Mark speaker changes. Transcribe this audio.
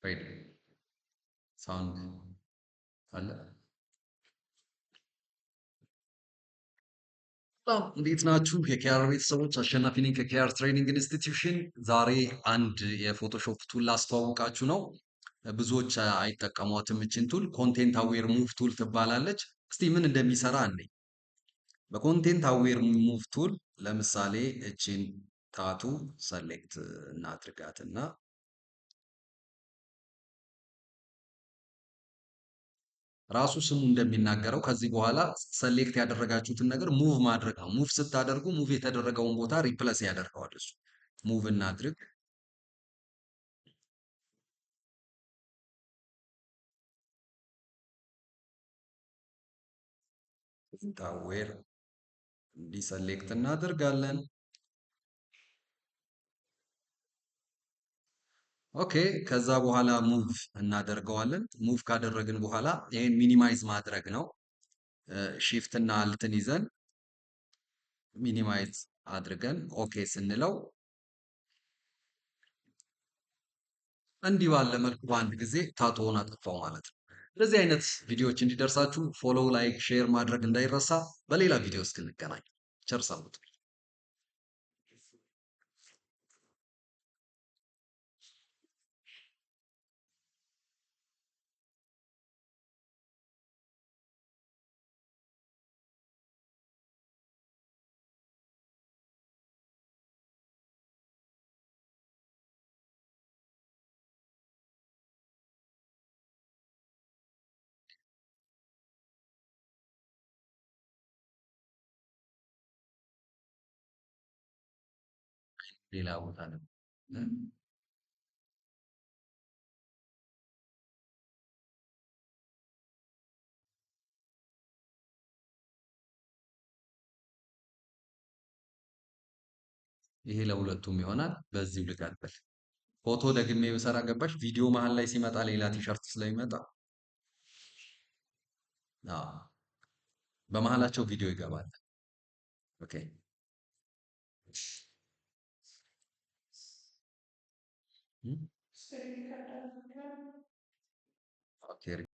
Speaker 1: ራይት ሳውንድ አለ። በጣም እንዴት ናችሁ? የኬአር ቤተሰቦች አሸናፊ ነኝ ከኬአር ትሬኒንግ ኢንስቲትዩሽን። ዛሬ አንድ የፎቶሾፕ ቱል ላስተዋውቃችሁ ነው። ብዙዎች አይጠቀሟትም። እችን ቱል ኮንቴንት አዌር ሙቭ ቱል ትባላለች። እስቲ ምን እንደሚሰራ እንይ። በኮንቴንት አዌር ሙቭ ቱል ለምሳሌ እችን ታቱ ሰሌክት እናድርጋትና ራሱ ስሙ እንደሚናገረው ከዚህ በኋላ ሰሌክት ያደረጋችሁትን ነገር ሙቭ ማድረግ ነው። ሙቭ ስታደርጉ ሙቭ የተደረገውን ቦታ ሪፕለስ ያደርገዋል እሱ። ሙቭ እናድርግ። ታዌር እንዲህ ሰሌክት እናደርጋለን። ኦኬ ከዛ በኋላ ሙቭ እናደርገዋለን። ሙቭ ካደረግን በኋላ ይሄን ሚኒማይዝ ማድረግ ነው። ሺፍት እና አልትን ይዘን ሚኒማይዝ አድርገን ኦኬ ስንለው እንዲህ ባለ መልኩ በአንድ ጊዜ ታቶውን አጠፋው ማለት ነው። እንደዚህ አይነት ቪዲዮዎች እንዲደርሳችሁ ፎሎው፣ ላይክ፣ ሼር ማድረግ እንዳይረሳ። በሌላ ቪዲዮ እስክንገናኝ ቸር ሰንብቱ። ሌላ ቦታ ነው። ይሄ ለሁለቱም ይሆናል። በዚሁ ልቀጥል። ፎቶ ደግሜ ብሰራ ገባሽ? ቪዲዮ መሀል ላይ ሲመጣ ሌላ ቲሸርት ስለሚመጣ በመሀላቸው ቪዲዮ ይገባል። ኦኬ ኦኬ